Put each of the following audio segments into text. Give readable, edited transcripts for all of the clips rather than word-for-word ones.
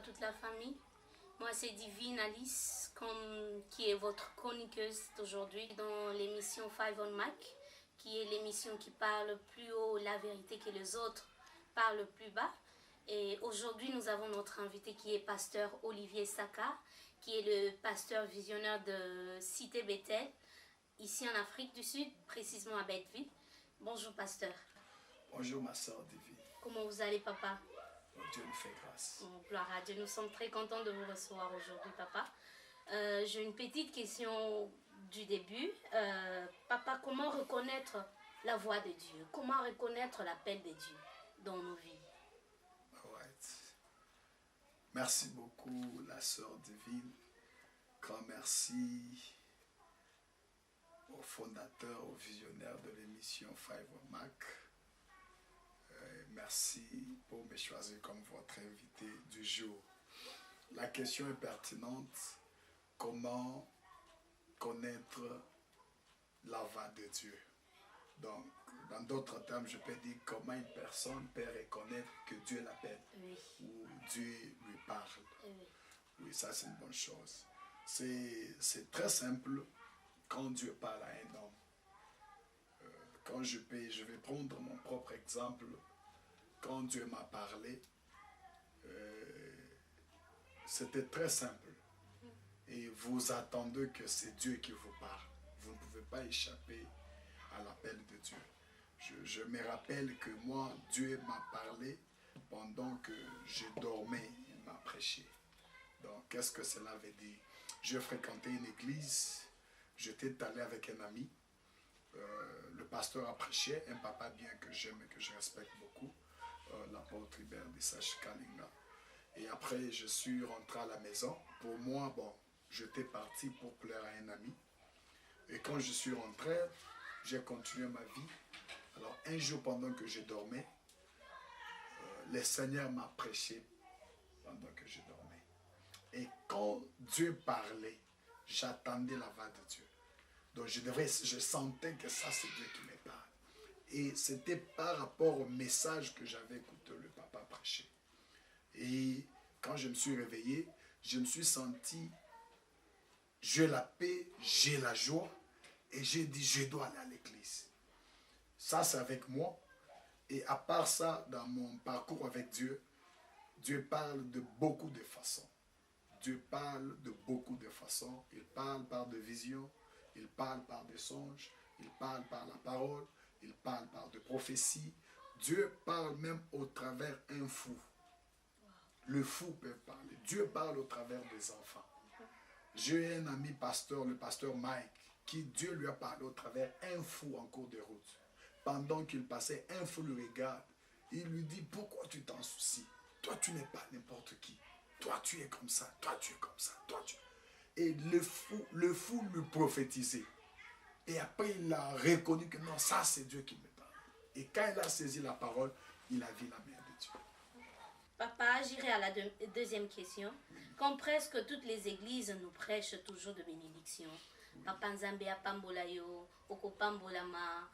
toute la famille. Moi, c'est Divine Alice, qui est votre chroniqueuse d'aujourd'hui dans l'émission Five on Mic, qui est l'émission qui parle plus haut la vérité que les autres parlent plus bas. Et aujourd'hui, nous avons notre invité qui est pasteur Olivier Saka, qui est le pasteur visionnaire de Cité Bethel, ici en Afrique du Sud, précisément à Bethville. Bonjour, pasteur. Bonjour, ma soeur Divine. Comment vous allez, papa? Dieu nous fait grâce. Gloire à Dieu, nous sommes très contents de vous recevoir aujourd'hui, papa. J'ai une petite question du début. Papa, comment reconnaître la voix de Dieu? Comment reconnaître l'appel de Dieu dans nos vies? Right. Merci beaucoup, la sœur Divine. Grand merci au fondateur, au visionnaire de l'émission Five on Mac. Merci pour me choisir comme votre invité du jour. La question est pertinente. Comment connaître la voix de Dieu? Donc, dans d'autres termes, je peux dire comment une personne peut reconnaître que Dieu l'appelle, Oui. ou Dieu lui parle. Oui. Oui, ça c'est une bonne chose. C'est très simple quand Dieu parle à un homme. Quand je vais prendre mon propre exemple. Quand Dieu m'a parlé, c'était très simple. Et vous attendez que c'est Dieu qui vous parle. Vous ne pouvez pas échapper à l'appel de Dieu. Je me rappelle que moi, Dieu m'a parlé pendant que je dormais. Il m'a prêché. Donc, qu'est-ce que cela veut dire? Je fréquentais une église. J'étais allé avec un ami. Le pasteur a prêché, un papa bien que j'aime et que je respecte beaucoup. L'apôtre Hubert Bisache Kalinga. Et après, je suis rentré à la maison. Pour moi, bon, j'étais parti pour plaire à un ami. Et quand je suis rentré, j'ai continué ma vie. Alors, un jour, pendant que je dormais, le Seigneur m'a prêché pendant que je dormais. Et quand Dieu parlait, j'attendais la voix de Dieu. Donc, je sentais que ça, c'est Dieu qui me parle. Et c'était par rapport au message que j'avais écouté le papa prêcher. Et quand je me suis réveillé, je me suis senti, j'ai la paix, j'ai la joie, et j'ai dit, je dois aller à l'église. Ça, c'est avec moi. Et à part ça, dans mon parcours avec Dieu, Dieu parle de beaucoup de façons. Dieu parle de beaucoup de façons. Il parle par des visions, il parle par des songes, il parle par la parole. Il parle par de prophéties. Dieu parle même au travers un fou. Le fou peut parler. Dieu parle au travers des enfants. J'ai un ami pasteur, le pasteur Mike, qui Dieu lui a parlé au travers un fou en cours de route. Pendant qu'il passait, un fou le regarde. Il lui dit, pourquoi tu t'en soucies? Toi, tu n'es pas n'importe qui. Toi, tu es comme ça. Toi, tu es comme ça. Toi, tu... Et le fou lui prophétisait. Et après, il a reconnu que non, ça c'est Dieu qui me parle. Et quand il a saisi la parole, il a vu la main de Dieu. Papa, j'irai à la deuxième question. Comme presque toutes les églises nous prêchent toujours de bénédiction. Papa Nzambe Apambolayo, Oko Pambolama.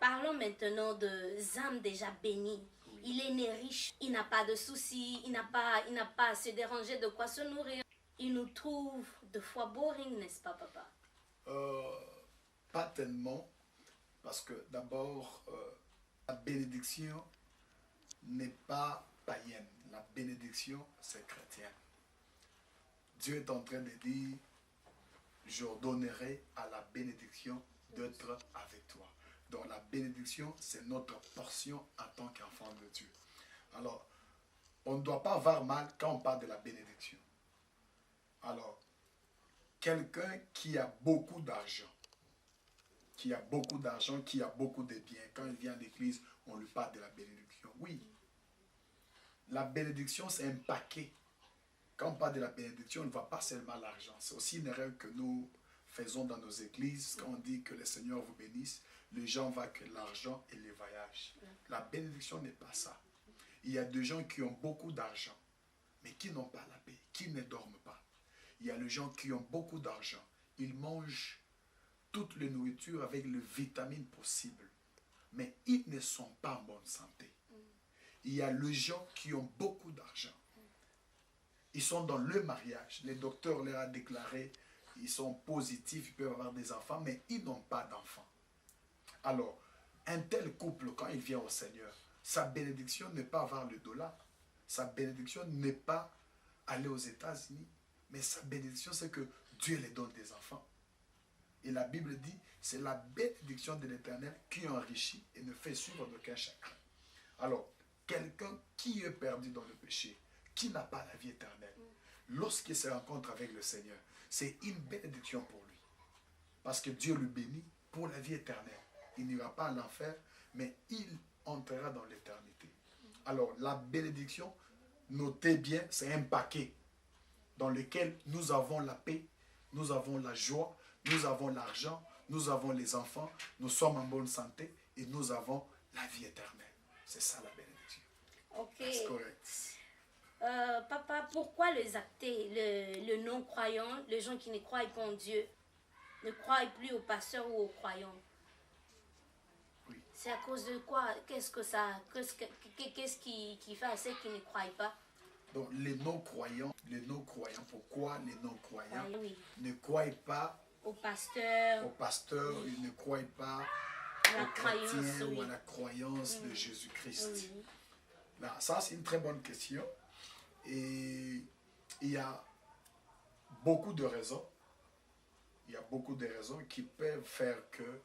Parlons maintenant de âmes déjà bénies. Il est né riche, il n'a pas de soucis, il n'a pas à se déranger de quoi se nourrir. Il nous trouve de fois boring, n'est-ce pas, papa? Pas tellement, parce que d'abord, la bénédiction n'est pas païenne. La bénédiction, c'est chrétien. Dieu est en train de dire, j'ordonnerai à la bénédiction d'être avec toi. Donc la bénédiction, c'est notre portion en tant qu'enfant de Dieu. Alors, on ne doit pas avoir mal quand on parle de la bénédiction. Alors, quelqu'un qui a beaucoup d'argent, qui a beaucoup de biens. Quand il vient à l'église, on lui parle de la bénédiction. Oui, la bénédiction, c'est un paquet. Quand on parle de la bénédiction, on ne voit pas seulement l'argent. C'est aussi une erreur que nous faisons dans nos églises. Quand on dit que le Seigneur vous bénisse, les gens voient que l'argent et les voyages. La bénédiction n'est pas ça. Il y a des gens qui ont beaucoup d'argent, mais qui n'ont pas la paix, qui ne dorment pas. Il y a les gens qui ont beaucoup d'argent. Ils mangent toutes les nourritures avec les vitamines possibles, mais ils ne sont pas en bonne santé. Il y a les gens qui ont beaucoup d'argent, Ils sont dans le mariage. Les docteurs leur ont déclaré, ils sont positifs, ils peuvent avoir des enfants, mais ils n'ont pas d'enfants. Alors, un tel couple, quand il vient au Seigneur, sa bénédiction n'est pas avoir le dollar. Sa bénédiction n'est pas aller aux États-Unis. Mais sa bénédiction, c'est que Dieu les donne des enfants. Et la Bible dit, c'est la bénédiction de l'Éternel qui enrichit et ne fait suivre d'aucun chagrin. Alors, quelqu'un qui est perdu dans le péché, qui n'a pas la vie éternelle, lorsqu'il se rencontre avec le Seigneur, c'est une bénédiction pour lui. Parce que Dieu le bénit pour la vie éternelle. Il n'ira pas à l'enfer, mais il entrera dans l'éternité. Alors, la bénédiction, notez bien, c'est un paquet dans lequel nous avons la paix, nous avons la joie, nous avons l'argent, nous avons les enfants, nous sommes en bonne santé et nous avons la vie éternelle. C'est ça la bénédiction. Ok. C'est correct. Papa, pourquoi les athées, le non-croyant, les gens qui ne croient pas en Dieu, ne croient plus aux pasteurs ou aux croyants? Oui. C'est à cause de quoi? Qu'est-ce qui fait à ceux qui ne croient pas? Donc les non-croyants, pourquoi les non-croyants Oui. ne croient pas Aux pasteurs, ils ne croient pas à la aux chrétiens croyance, ou à oui. la croyance de Jésus-Christ. Oui. Là, ça, c'est une très bonne question. Et il y a beaucoup de raisons. Il y a beaucoup de raisons qui peuvent faire que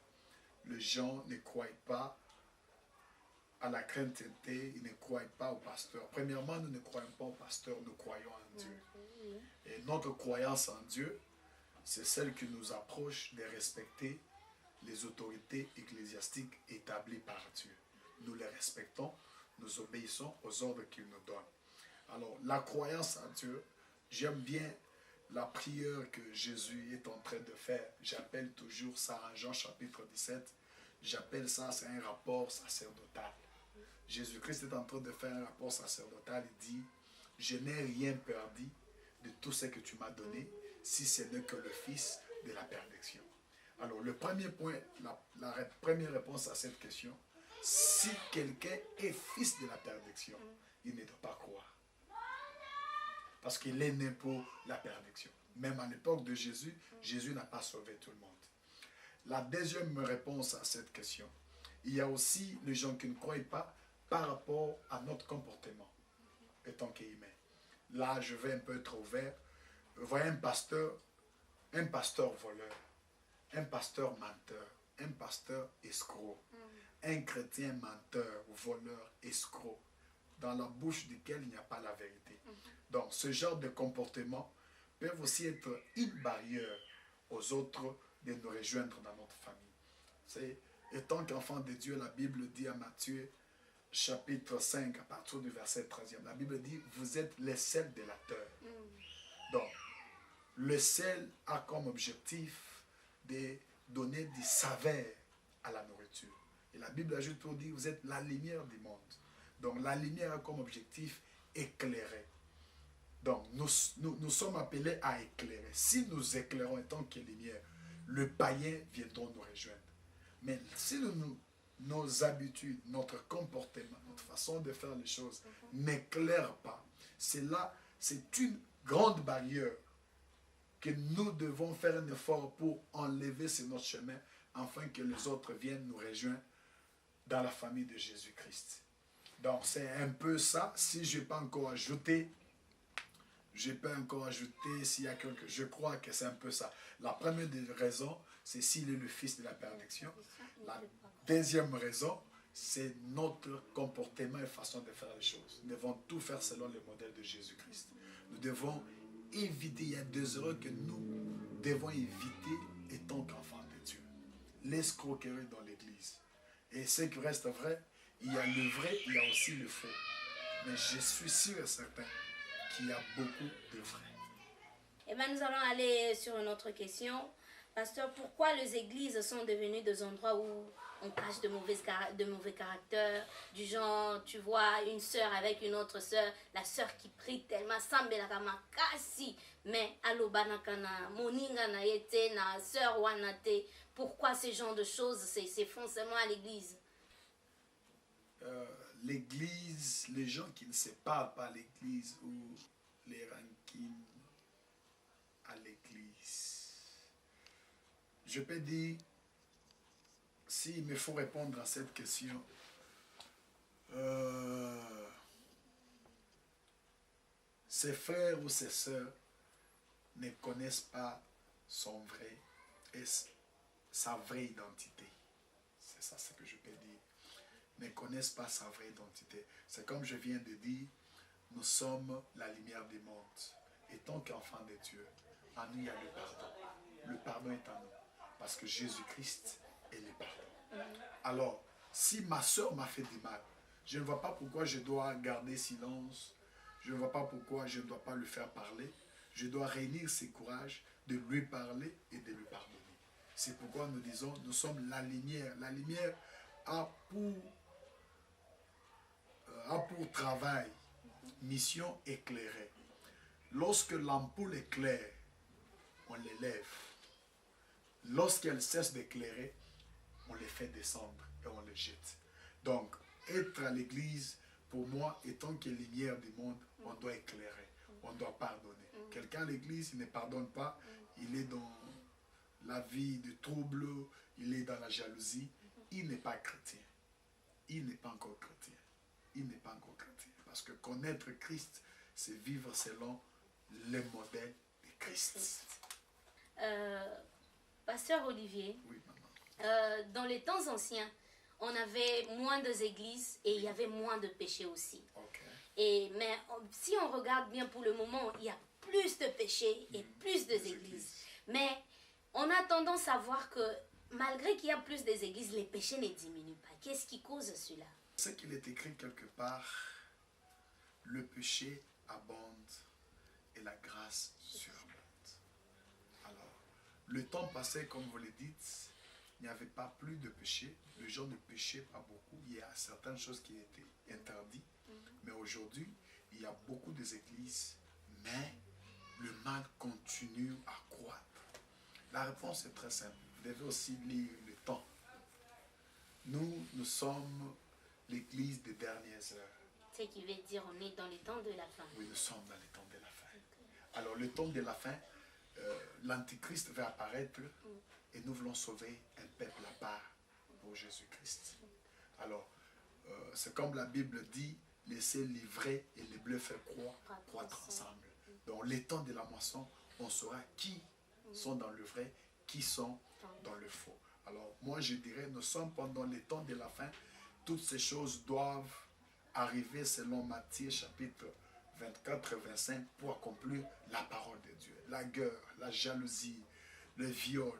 les gens ne croient pas à la chrétienté, ils ne croient pas au pasteur. Premièrement, nous ne croyons pas au pasteur, nous croyons en Dieu. Et notre croyance en Dieu, c'est celle qui nous approche de respecter les autorités ecclésiastiques établies par Dieu. Nous les respectons, nous obéissons aux ordres qu'il nous donne. Alors, la croyance en Dieu, j'aime bien la prière que Jésus est en train de faire. J'appelle toujours ça en Jean chapitre 17. J'appelle ça, c'est un rapport sacerdotal. Jésus-Christ est en train de faire un rapport sacerdotal. Il dit, je n'ai rien perdu de tout ce que tu m'as donné, si ce n'est que le Fils de la perdition. Alors, le premier point, la première réponse à cette question, si quelqu'un est fils de la perdition, il ne doit pas croire. Parce qu'il est né pour la perdition. Même à l'époque de Jésus, Jésus n'a pas sauvé tout le monde. La deuxième réponse à cette question, il y a aussi les gens qui ne croient pas par rapport à notre comportement, étant qu'humain. Là, je vais un peu être ouvert. Vous voyez un pasteur voleur, un pasteur menteur, un pasteur escroc, un chrétien menteur, voleur, escroc, dans la bouche duquel il n'y a pas la vérité. Donc, ce genre de comportement peuvent aussi être une barrière aux autres de nous rejoindre dans notre famille. Étant qu'enfant de Dieu, la Bible dit à Matthieu, chapitre 5, à partir du verset 13e, la Bible dit, vous êtes les sels de la terre. Donc, le sel a comme objectif de donner du saveur à la nourriture. Et la Bible ajoute pour dire, vous êtes la lumière du monde. Donc, la lumière a comme objectif éclairer. Donc, nous sommes appelés à éclairer. Si nous éclairons en tant que lumière, le païen viendra nous rejoindre. Mais si nos habitudes, notre comportement, notre façon de faire les choses n'éclairent pas, c'est une grande barrière que nous devons faire un effort pour enlever sur notre chemin afin que les autres viennent nous rejoindre dans la famille de Jésus-Christ. Donc c'est un peu ça. Si je n'ai pas encore ajouté, s'il y a quelque chose, je crois que c'est un peu ça. La première des raisons, c'est s'il est le fils de la perdition. La deuxième raison, c'est notre comportement et façon de faire les choses. Nous devons tout faire selon le modèle de Jésus-Christ. Nous devons éviter, il y a deux erreurs que nous devons éviter étant qu'enfants de Dieu. L'escroquerie dans l'église. Et ce qui reste vrai, il y a le vrai, il y a aussi le faux. Mais je suis sûr et certain qu'il y a beaucoup de vrai. Eh bien, nous allons aller sur une autre question. Pasteur, pourquoi les églises sont devenues des endroits où on cache de mauvais caractères, du genre, tu vois, une sœur avec une autre sœur, la sœur qui prie tellement, sambelaka makasi, mais alobanakana, moninga na yete, na sœur wanate. Pourquoi ces genres de choses c'est font seulement à l'église? L'église, les gens qui ne se parlent pas à l'église ou les rankings à l'église. Je peux dire, s'il me faut répondre à cette question, ses frères ou ses sœurs ne connaissent pas son vrai et sa vraie identité. C'est ça ce que je peux dire. Ne connaissent pas sa vraie identité. C'est comme je viens de dire, nous sommes la lumière du monde. Et tant qu'enfants de Dieu, en nous il y a le pardon. Le pardon est en nous. Parce que Jésus-Christ est le pardon. Alors, si ma soeur m'a fait du mal, je ne vois pas pourquoi je dois garder silence. Je ne vois pas pourquoi je ne dois pas lui faire parler. Je dois réunir ses courages de lui parler et de lui pardonner. C'est pourquoi nous disons, nous sommes la lumière. La lumière a pour travail, mission éclairer. Lorsque l'ampoule éclaire, on l'élève. Lorsqu'elle cesse d'éclairer, on les fait descendre et on les jette. Donc, être à l'église, pour moi, étant que lumière du monde, on doit éclairer, on doit pardonner. Quelqu'un à l'église, il ne pardonne pas, il est dans la vie de trouble, il est dans la jalousie, il n'est pas chrétien. Il n'est pas encore chrétien. Il n'est pas encore chrétien. Parce que connaître Christ, c'est vivre selon le modèle de Christ. Pasteur Olivier, Oui, maman. dans les temps anciens, on avait moins d'églises et il y avait moins de péchés aussi. Okay. Mais si on regarde bien pour le moment, il y a plus de péchés et plus d'églises. Mais on a tendance à voir que malgré qu'il y a plus d'églises, les péchés ne diminuent pas. Qu'est-ce qui cause cela? C'est qu'il est écrit quelque part, le péché abonde et la grâce surabonde. Alors, le temps passé, comme vous le dites, il n'y avait pas plus de péché. Les gens ne péchaient pas beaucoup. Il y a certaines choses qui étaient interdites. Mais aujourd'hui, il y a beaucoup d'églises, mais le mal continue à croître. La réponse est très simple. Vous devez aussi lire le temps. Nous sommes l'église des dernières heures. Ce qui veut dire on est dans les temps de la fin. Oui, nous sommes dans les temps de la fin. Okay. Alors, le temps de la fin, l'Antichrist va apparaître et nous voulons sauver un peuple à part pour Jésus-Christ. Alors, c'est comme la Bible dit, laissez l'ivraie et les bleus faire croître ensemble. Donc, les temps de la moisson, on saura qui sont dans le vrai, qui sont dans le faux. Alors, moi, je dirais, nous sommes pendant les temps de la fin. Toutes ces choses doivent arriver selon Matthieu chapitre 24 et 25 pour accomplir la parole de Dieu. La guerre, la jalousie, le viol,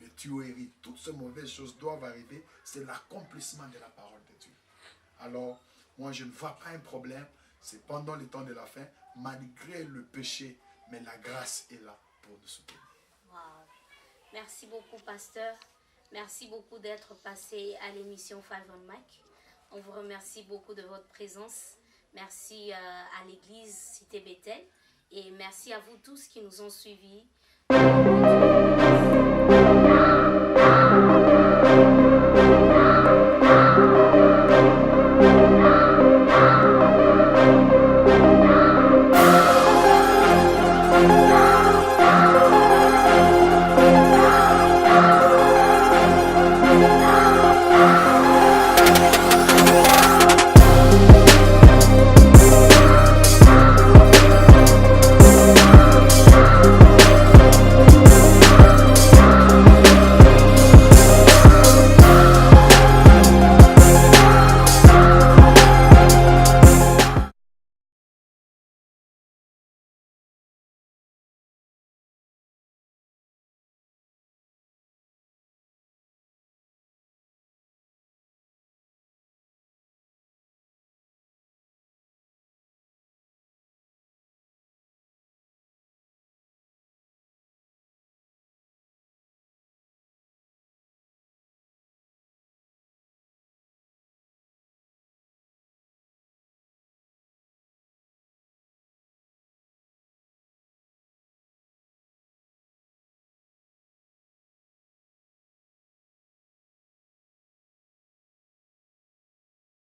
les tueries, toutes ces mauvaises choses doivent arriver. C'est l'accomplissement de la parole de Dieu. Alors, moi, je ne vois pas un problème. C'est pendant les temps de la fin, malgré le péché, mais la grâce est là pour nous soutenir. Wow. Merci beaucoup, pasteur. Merci beaucoup d'être passé à l'émission 5 on Mic. On vous remercie beaucoup de votre présence. Merci à l'église Cité Bethel. Et merci à vous tous qui nous ont suivis.